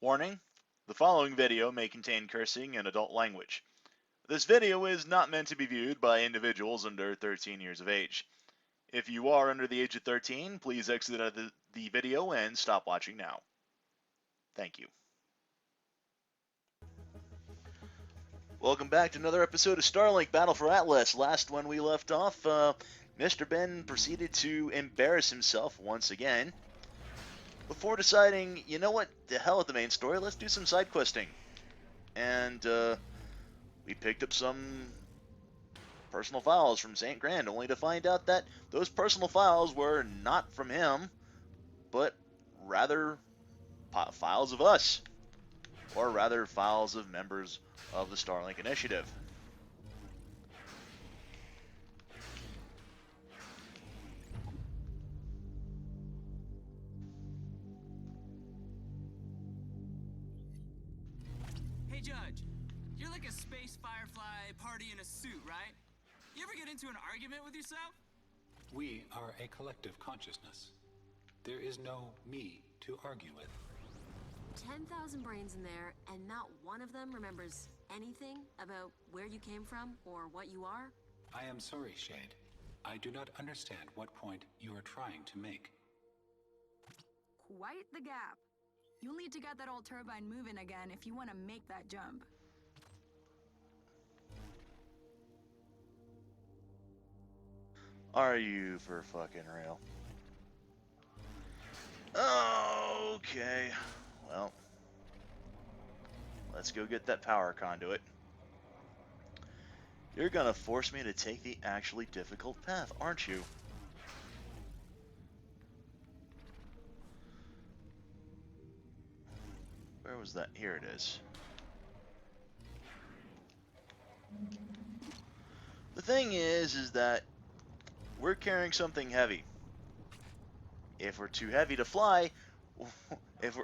Warning: the following video may contain cursing and adult language. This video is not meant to be viewed by individuals under 13 years of age. If you are under the age of 13, please exit out of the video and stop watching now. Thank you. Welcome back to another episode of Starlink Battle for Atlas. Last when we left off, Mr. Ben proceeded to embarrass himself once again before deciding, you know what, the hell with the main story, let's do some side questing. And we picked up some personal files from St. Grand, only to find out that those personal files were not from him, but rather files of us, or rather files of members of the Starlink Initiative. Hey, Judge, you're like a space firefly party in a suit, right? You ever get into an argument with yourself? We are a collective consciousness. There is no me to argue with. 10,000 brains in there, and not one of them remembers anything about where you came from or what you are? I am sorry, Shade. I do not understand what point you are trying to make. Quite the gap. You'll need to get that old turbine moving again if you want to make that jump. Are you for fucking real? Okay, well, let's go get that power conduit. You're gonna force me to take the actually difficult path, aren't you? Where was that? Here it is. The thing is that we're carrying something heavy. If we're too heavy to fly, if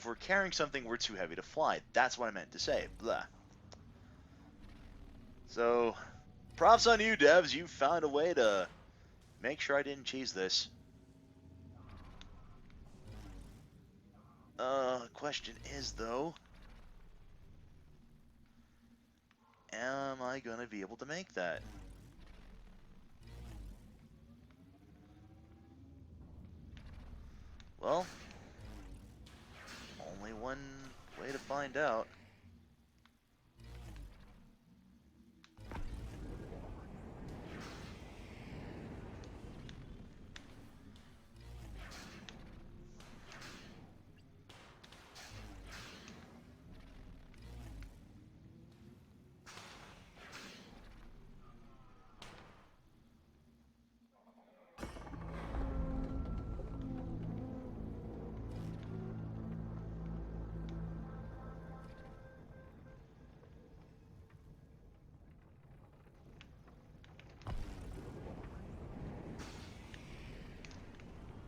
we're carrying something we're too heavy to fly, that's what I meant to say. Blah. So, props on you, devs. You found a way to make sure I didn't cheese this. Question is though, am I gonna be able to make that? Well, only one way to find out.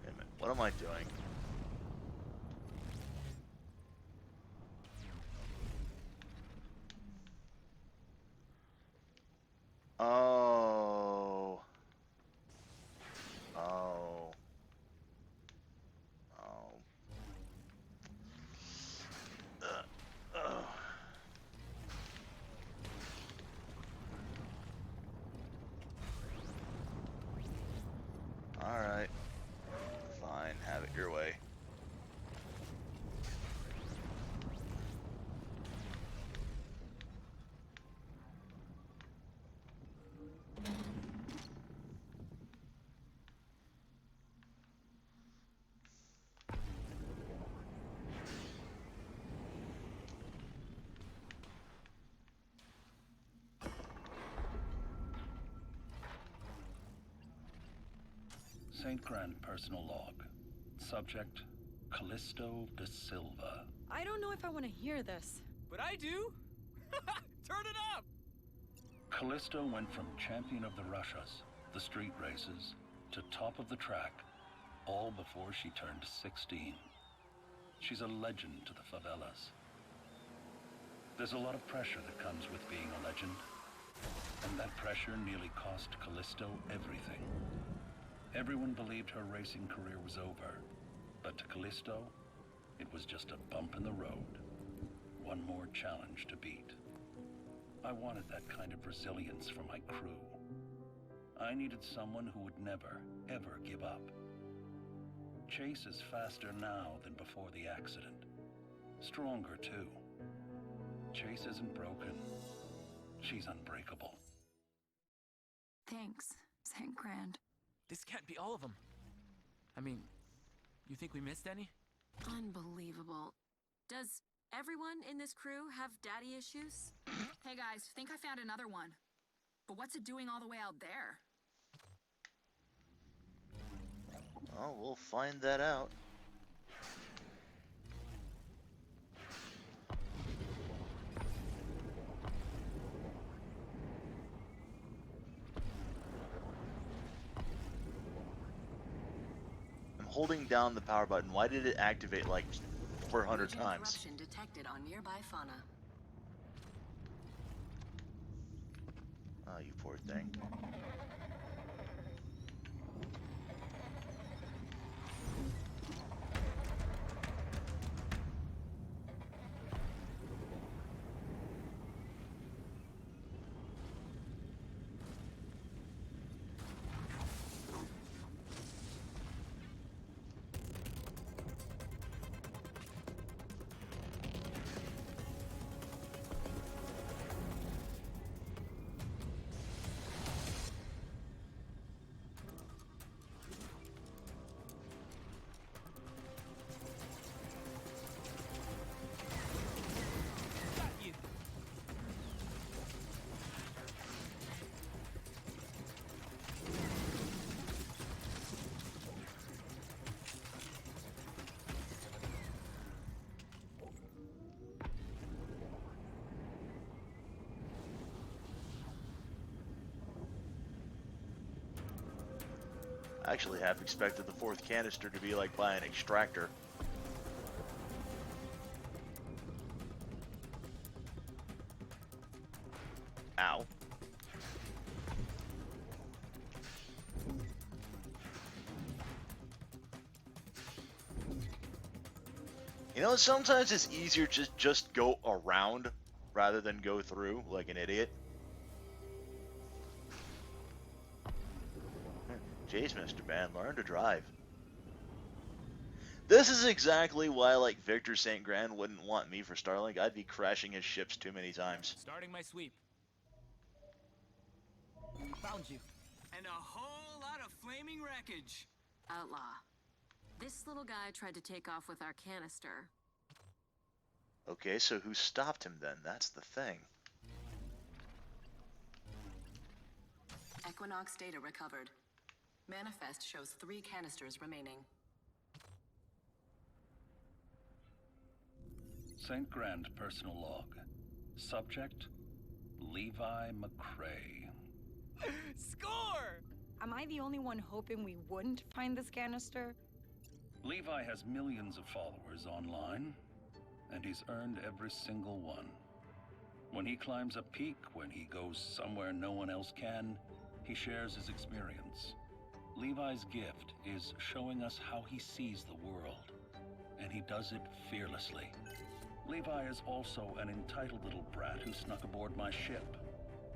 Wait a minute, what am I doing? Oh. Oh. Oh. Oh. Alright. Fine, have it your way. St. Grand personal log. Subject, Callisto de Silva. I don't know if I want to hear this. But I do! Turn it up! Callisto went from champion of the Russias, the street races, to top of the track, all before she turned 16. She's a legend to the favelas. There's a lot of pressure that comes with being a legend, and that pressure nearly cost Callisto everything. Everyone believed her racing career was over, but to Callisto, It was just a bump in the road. One more challenge to beat. I wanted that kind of resilience for my crew. I needed someone who would never, ever give up. Chase is faster now than before the accident. Stronger, too. Chase isn't broken. She's unbreakable. Thanks, St. Grand. This can't be all of them. I mean, you think we missed any? Unbelievable. Does everyone in this crew have daddy issues? Hey guys, think I found another one. But what's it doing all the way out there? Well, we'll find that out. I'm holding down the power button. Why did it activate like 400 Region times? interruption detected on nearby fauna. Oh, you poor thing. Got you. I actually half expected the fourth canister to be like by an extractor. Ow. You know, sometimes it's easier to just go around rather than go through like an idiot. Jeez, Mr. Ben, learn to drive. This is exactly why, like, Victor St. Grand wouldn't want me for Starlink. I'd be crashing his ships too many times. Starting my sweep. Found you. And a whole lot of flaming wreckage. Outlaw. This little guy tried to take off with our canister. Okay, so who stopped him then? That's the thing. Equinox data recovered. Manifest shows 3 canisters remaining. St. Grand personal log. Subject, Levi McCrae. Score! Am I the only one hoping we wouldn't find this canister? Levi has millions of followers online, and he's earned every single one. When he climbs a peak, when he goes somewhere no one else can, he shares his experience. Levi's gift is showing us how he sees the world, and he does it fearlessly. Levi is also an entitled little brat who snuck aboard my ship.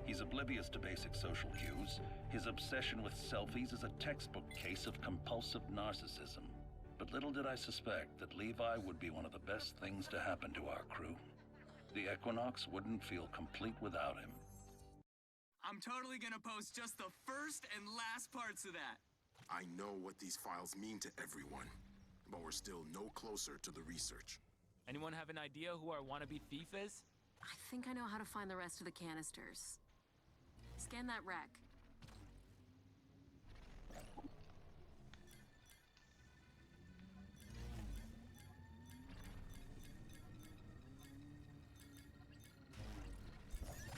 He's oblivious to basic social cues. His obsession with selfies is a textbook case of compulsive narcissism. But little did I suspect that Levi would be one of the best things to happen to our crew. The Equinox wouldn't feel complete without him. I'm totally gonna post just the first and last parts of that. I know what these files mean to everyone, but we're still no closer to the research. Anyone have an idea who our wannabe thief is? I think I know how to find the rest of the canisters. Scan that wreck.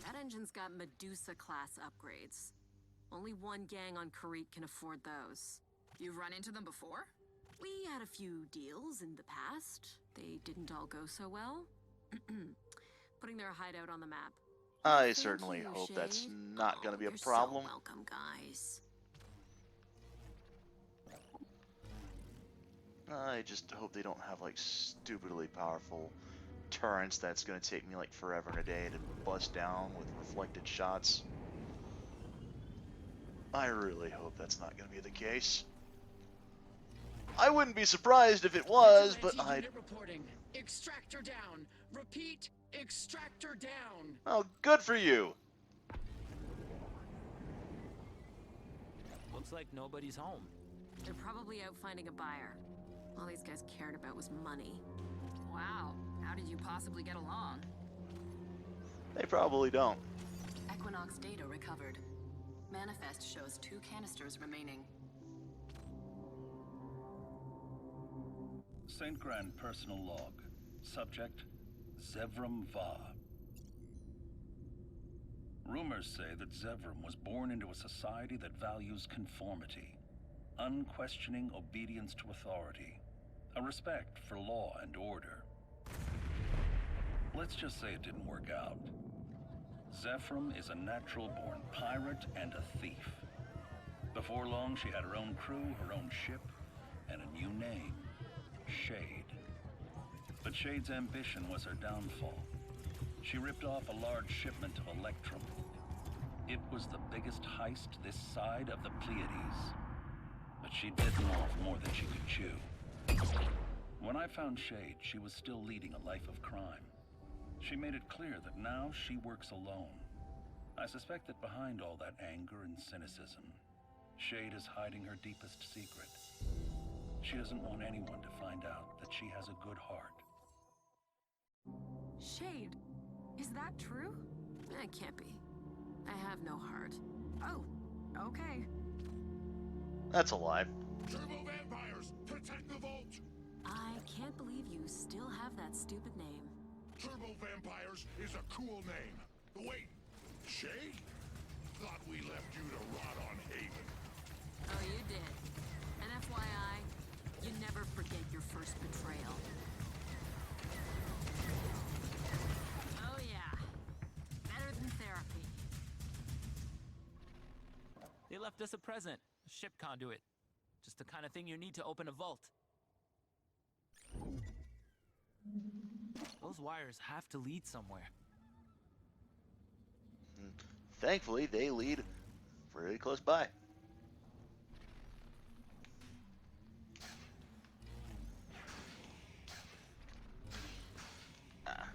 That engine's got Medusa-class upgrades. Only one gang on Karit can afford those. You've run into them before? We had a few deals in the past. They didn't all go so well. Putting their hideout on the map. I Thank certainly you, hope that's Shade. not going to be a You're problem. So welcome, guys. I just hope they don't have like stupidly powerful turrets that's going to take me like forever and a day to bust down with reflected shots. I really hope that's not going to be the case. I wouldn't be surprised if it was, but Vigilante unit reporting. Extractor down. Repeat, extractor down. Oh, good for you. Looks like nobody's home. They're probably out finding a buyer. All these guys cared about was money. Wow, how did you possibly get along? They probably don't. Equinox data recovered. Manifest shows 2 canisters remaining. St. Grand personal log. Subject, Zevram Va. Rumors say that Zevram was born into a society that values conformity, unquestioning obedience to authority, a respect for law and order. Let's just say it didn't work out. Zevram is a natural-born pirate and a thief. Before long, she had her own crew, her own ship, and a new name, Shade. But Shade's ambition was her downfall. She ripped off a large shipment of Electrum. It was the biggest heist this side of the Pleiades. But she bitten off more than she could chew. When I found Shade, she was still leading a life of crime. She made it clear that now she works alone. I suspect that behind all that anger and cynicism, Shade is hiding her deepest secret. She doesn't want anyone to find out that she has a good heart. Shade, is that true? That can't be. I have no heart. Oh, okay. That's a lie. Turbo vampires, protect the vault! I can't believe you still have that stupid name. Turbo vampires is a cool name. Wait, Shay? Thought we left you to rot on Haven. Oh, you did. And FYI, you never forget your first betrayal. Oh yeah. Better than therapy. They left us a present, a ship conduit. Just the kind of thing you need to open a vault. Those wires have to lead somewhere. Thankfully, they lead really close by. Ah.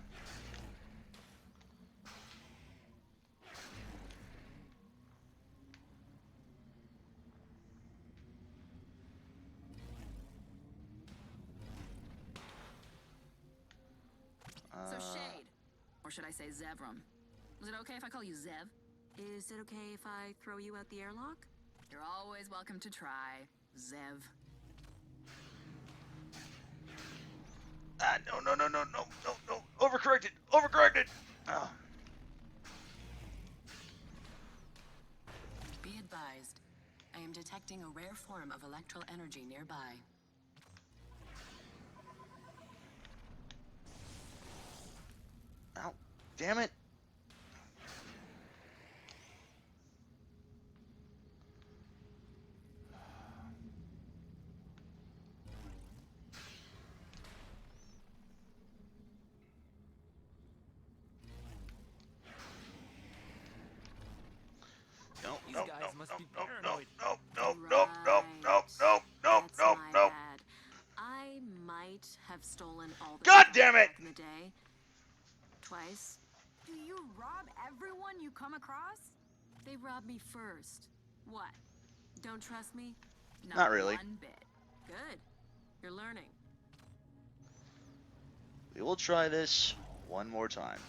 So Shade, or should I say Zevram? Is it okay if I call you Zev? Is it okay if I throw you out the airlock? You're always welcome to try, Zev. Ah, no, no, no, no, no, no, no. Overcorrected! Overcorrected! Oh. Be advised, I am detecting a rare form of electral energy nearby. Ow. Damn it. No, These no, guys no, must no, be no, paranoid. no, no, no, no, no, no, no, That's no, my no. bad. I might have stolen all the God stuff damn it! back in the day. Twice. Do you rob everyone you come across? They robbed me first. What? Don't trust me? Not really. One bit. Good. You're learning. We will try this one more time.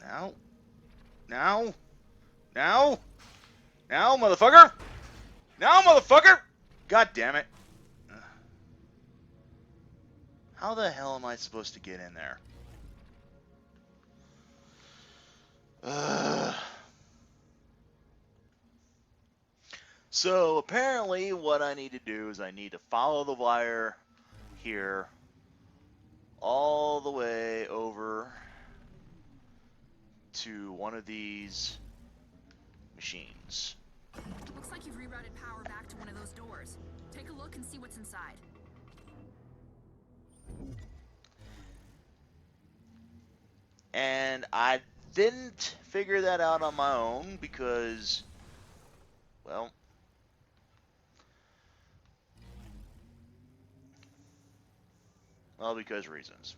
Now? Now? Now? Now, motherfucker? Now, motherfucker! God damn it. How the hell am I supposed to get in there? So, apparently, what I need to do is I need to follow the wire here all the way over to one of these machines. Looks like you've rerouted power back to one of those doors. Take a look and see what's inside. And I didn't figure that out on my own because, well, because reasons.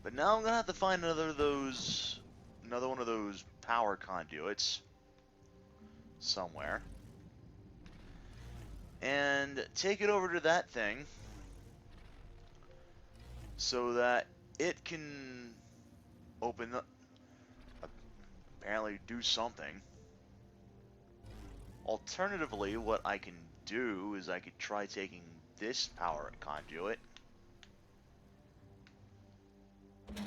But now I'm gonna have to find another one of those power conduits somewhere, and take it over to that thing so that it can open up, apparently do something. Alternatively, what I can do is I could try taking this power conduit and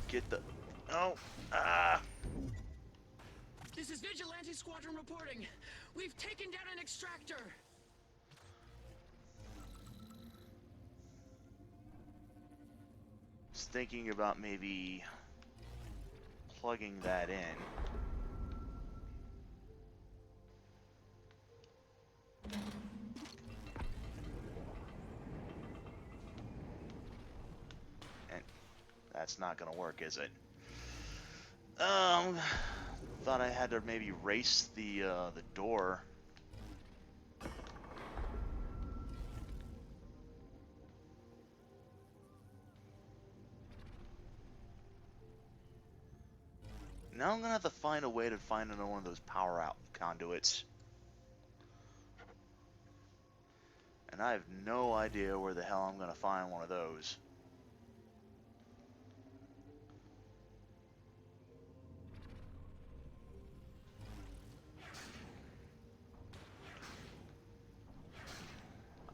get the... Oh! Ah! This is Vigilante Squadron reporting. We've taken down an extractor. Was thinking about maybe plugging that in. And that's not gonna work, is it? Thought I had to maybe race the door. Now I'm gonna have to find a way to find another one of those power out conduits. And I have no idea where the hell I'm gonna find one of those.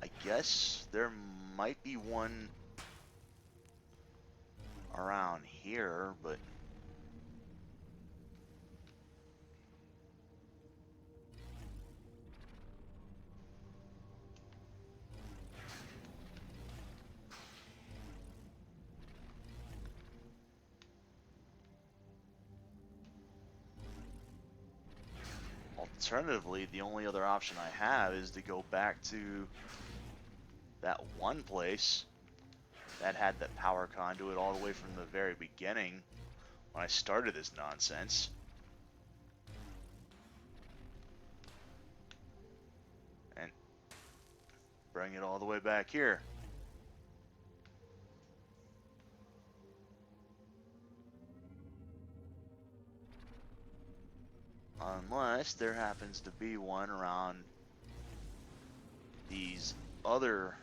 I guess there might be one around here, but alternatively, the only other option I have is to go back to that one place that had that power conduit all the way from the very beginning when I started this nonsense. And bring it all the way back here. Unless there happens to be one around these other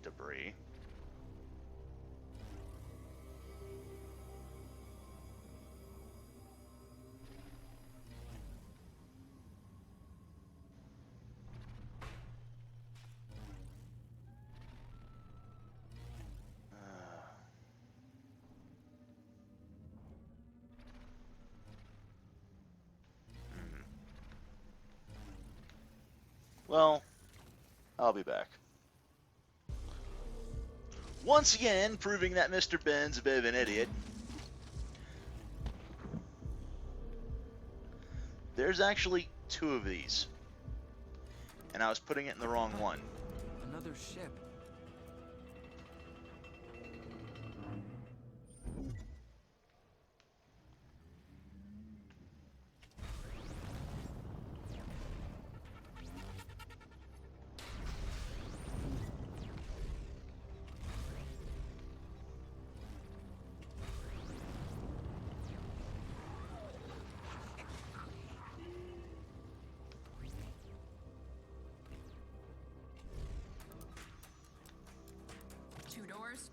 debris. Well, I'll be back. Once again, proving that Mr. Ben's a bit of an idiot. There's actually two of these. And I was putting it in the wrong one. Another ship.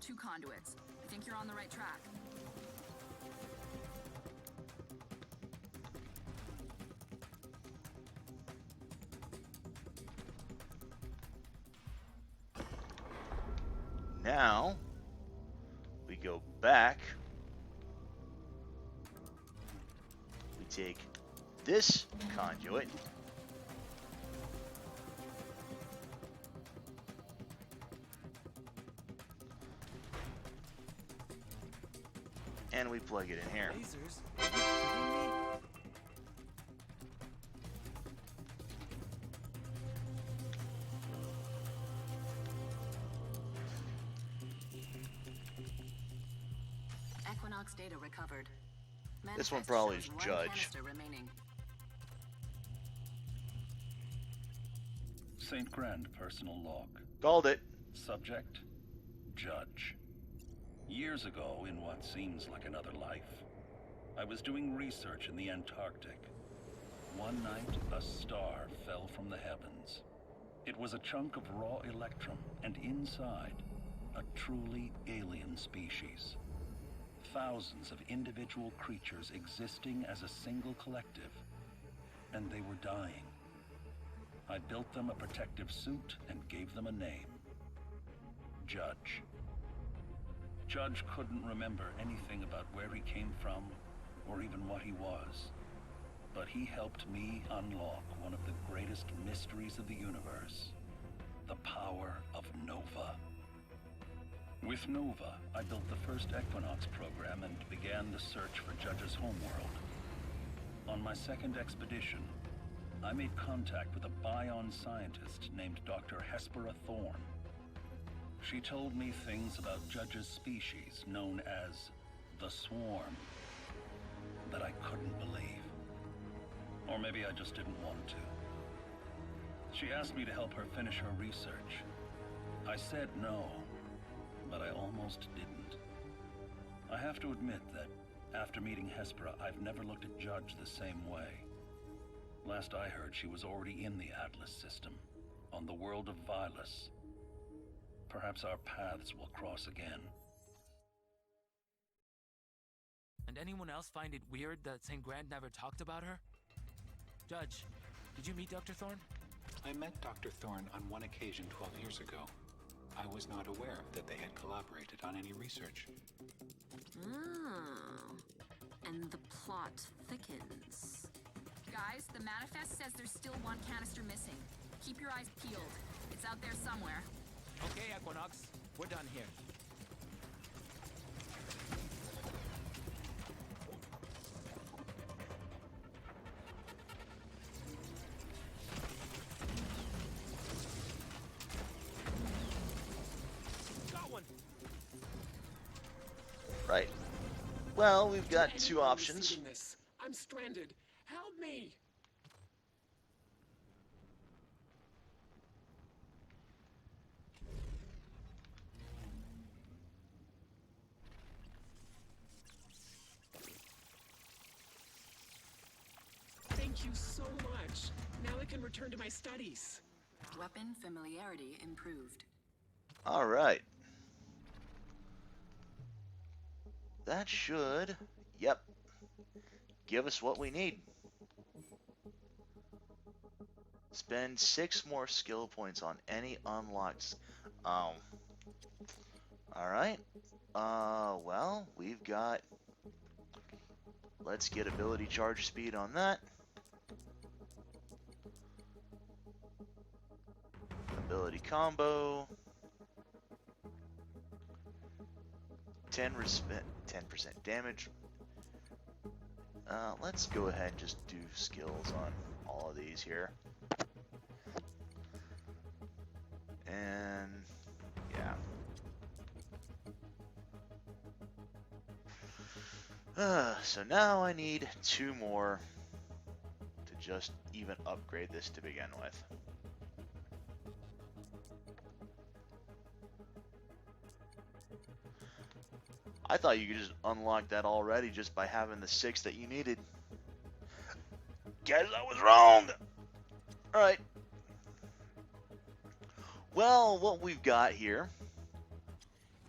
2 conduits. I think you're on the right track. Now, we go back. We take this conduit. And we plug it in here. Lasers? Are you kidding me? Equinox data recovered. This one Manifest probably shows is 1 Judge. canister remaining. St. Grand personal log. Called it. Subject, Judge. Years ago, in what seems like another life, I was doing research in the Antarctic. One night, a star fell from the heavens. It was a chunk of raw electrum, and inside, a truly alien species. Thousands of individual creatures existing as a single collective, and they were dying. I built them a protective suit and gave them a name. Judge. Judge couldn't remember anything about where he came from, or even what he was. But he helped me unlock one of the greatest mysteries of the universe. The power of Nova. With Nova, I built the first Equinox program and began the search for Judge's homeworld. On my second expedition, I made contact with a bion scientist named Dr. Hespera Thorne. She told me things about Judge's species, known as the Swarm, that I couldn't believe. Or maybe I just didn't want to. She asked me to help her finish her research. I said no, but I almost didn't. I have to admit that after meeting Hespera, I've never looked at Judge the same way. Last I heard, she was already in the Atlas system, on the world of Vilus. Perhaps our paths will cross again. And anyone else find it weird that St. Grand never talked about her? Judge, did you meet Dr. Thorne? I met Dr. Thorne on one occasion 12 years ago. I was not aware that they had collaborated on any research. Oh. And the plot thickens. Guys, the manifest says there's still 1 canister missing. Keep your eyes peeled. It's out there somewhere. Okay, Equinox. We're done here. Got one. Right. Well, we've got To 2 anyone options. receiving this, I'm stranded. Help me. Thank you so much. Now I can return to my studies. Weapon familiarity improved. All right. That should, yep, give us what we need. Spend 6 more skill points on any unlocked. All right. Well, we've got. Let's get ability charge speed on that. Ability combo. 10% damage. Let's go ahead and just do skills on all of these here. And yeah. So now I need 2 more to just even upgrade this to begin with. I thought you could just unlock that already just by having the 6 that you needed. Guess I was wrong! Alright. Well, what we've got here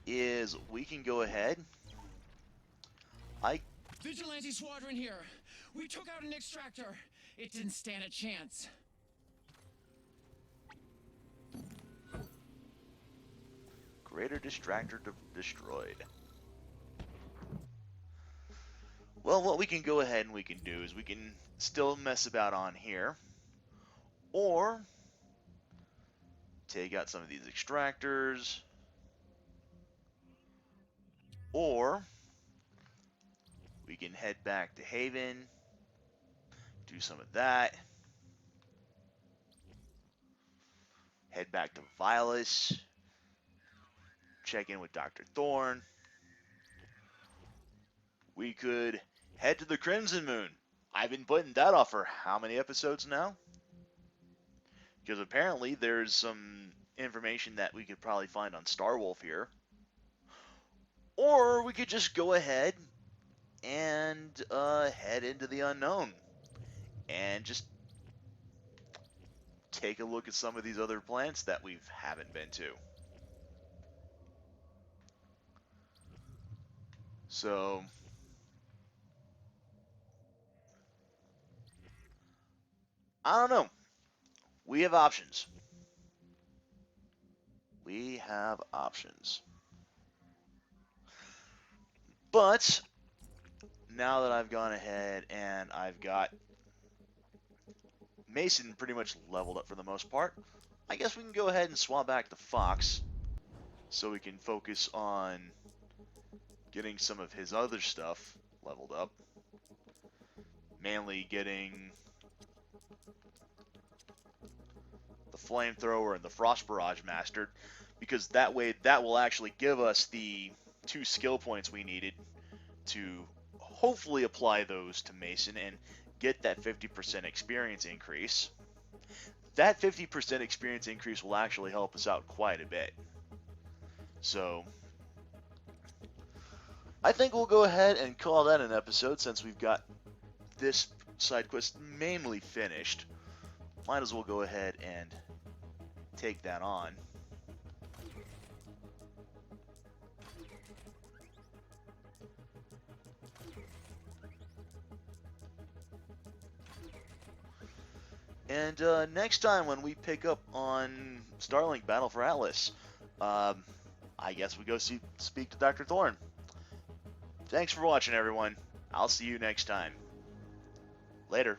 is we can go ahead. Vigilante Squadron here. We took out an extractor. It didn't stand a chance. Greater distractor destroyed. Well, what we can go ahead and we can do is we can still mess about on here, or take out some of these extractors, or we can head back to Haven, do some of that, head back to Vilas, check in with Dr. Thorne. We could head to the Crimson Moon. I've been putting that off for how many episodes now? Because apparently there's some information that we could probably find on Starwolf here. Or we could just go ahead and head into the unknown and just take a look at some of these other planets that we haven't been to. So I don't know. We have options. We have options. But now that I've gone ahead and I've got Mason pretty much leveled up for the most part, I guess we can go ahead and swap back to Fox so we can focus on getting some of his other stuff leveled up. Mainly getting the Flamethrower and the Frost Barrage mastered, because that way that will actually give us the 2 skill points we needed to hopefully apply those to Mason and get that 50% experience increase. That 50% experience increase will actually help us out quite a bit. So I think we'll go ahead and call that an episode since we've got this side quest mainly finished. Might as well go ahead and take that on. And next time when we pick up on Starlink Battle for Atlas, I guess we go speak to Dr. Thorne. Thanks for watching, everyone. I'll see you next time. Later.